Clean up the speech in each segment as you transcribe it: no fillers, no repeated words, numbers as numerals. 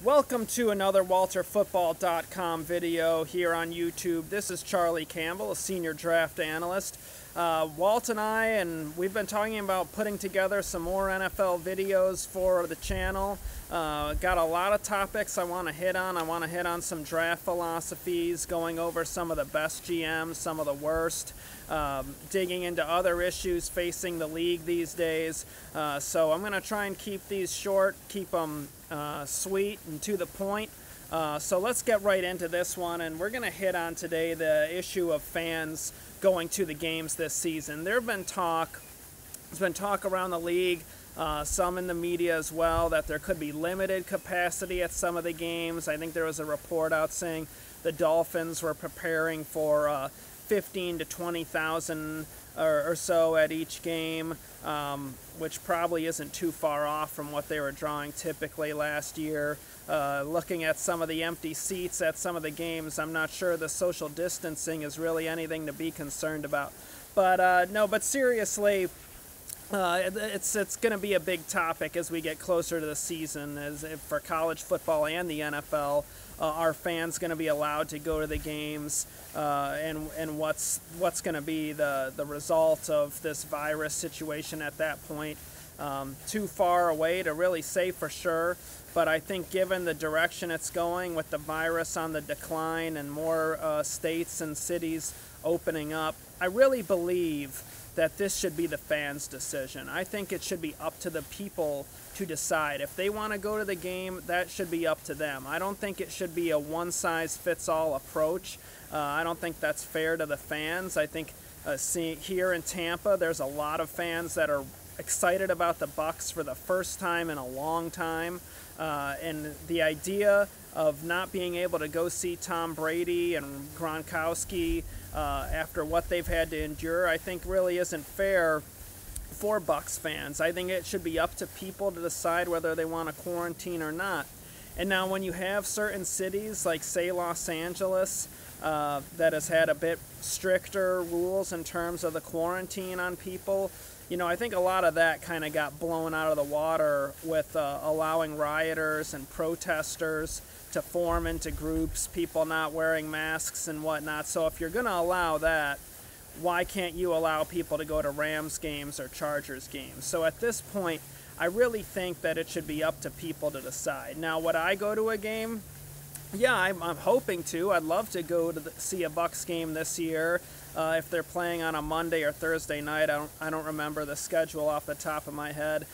Welcome to another WalterFootball.com video here on YouTube. This is Charlie Campbell, a senior draft analyst. Walt and we've been talking about putting together some more NFL videos for the channel. Got a lot of topics I want to hit on. I want to hit on some draft philosophies, going over some of the best GMs, some of the worst, digging into other issues facing the league these days. So I'm going to try and keep these short, keep them sweet and to the point. So let's get right into this one, and we're going to hit on today the issue of fans going to the games this season. There's been talk around the league, some in the media as well, that there could be limited capacity at some of the games. I think there was a report out saying the Dolphins were preparing for 15 to 20,000 or so at each game, which probably isn't too far off from what they were drawing typically last year. Looking at some of the empty seats at some of the games, I'm not sure the social distancing is really anything to be concerned about. But no, but seriously, it's going to be a big topic as we get closer to the season. As for college football and the NFL, are fans going to be allowed to go to the games, and what's going to be the result of this virus situation at that point? Too far away to really say for sure, but I think given the direction it's going with the virus on the decline and more states and cities opening up, I really believe that this should be the fans' decision. I think it should be up to the people to decide. If they want to go to the game, that should be up to them. I don't think it should be a one-size-fits-all approach. I don't think that's fair to the fans. I think here in Tampa, there's a lot of fans that are excited about the Bucs for the first time in a long time, and the idea of not being able to go see Tom Brady and Gronkowski after what they've had to endure, I think really isn't fair for Bucs fans. I think it should be up to people to decide whether they want to quarantine or not. And now when you have certain cities like, say, Los Angeles, that has had a bit stricter rules in terms of the quarantine on people, you know, I think a lot of that kind of got blown out of the water with allowing rioters and protesters to form into groups, people not wearing masks and whatnot. So if you're going to allow that, why can't you allow people to go to Rams games or Chargers games? So at this point, I really think that it should be up to people to decide. Now, would I go to a game? Yeah, I'm hoping to. I'd love to go to see a Bucs game this year. If they're playing on a Monday or Thursday night, I don't remember the schedule off the top of my head.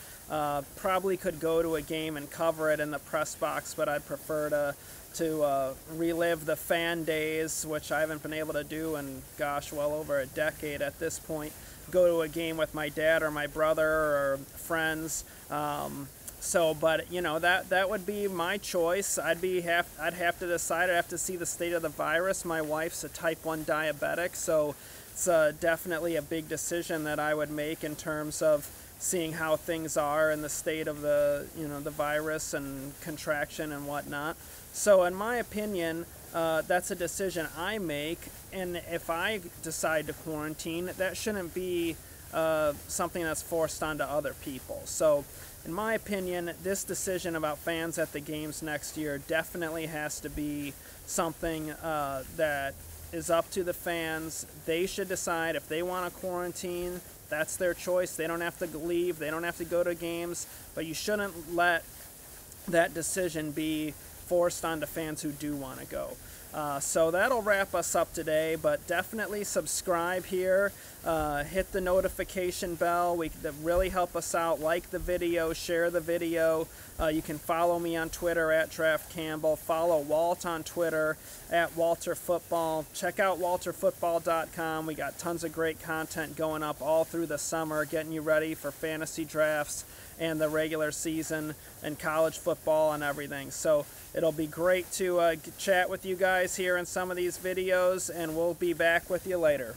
Probably could go to a game and cover it in the press box, but I'd prefer to relive the fan days, which I haven't been able to do in, gosh, well over a decade at this point. Go to a game with my dad or my brother or friends. But you know, that would be my choice. I'd have to decide. I'd have to see the state of the virus. My wife's a type 1 diabetic, so it's definitely a big decision that I would make in terms of seeing how things are and the state of the virus and contraction and whatnot. So in my opinion, that's a decision I make, and if I decide to quarantine, that shouldn't be something that's forced onto other people. So in my opinion, this decision about fans at the games next year definitely has to be something that is up to the fans. They should decide if they want to quarantine. That's their choice. They don't have to leave. They don't have to go to games. But you shouldn't let that decision be forced onto fans who do want to go. So that'll wrap us up today, but definitely subscribe here, hit the notification bell. That really help us out. Like the video, share the video. You can follow me on Twitter at Draft Campbell. Follow Walt on Twitter at WalterFootball. Check out WalterFootball.com. We got tons of great content going up all through the summer, getting you ready for fantasy drafts and the regular season and college football and everything. So it'll be great to chat with you guys here in some of these videos, and we'll be back with you later.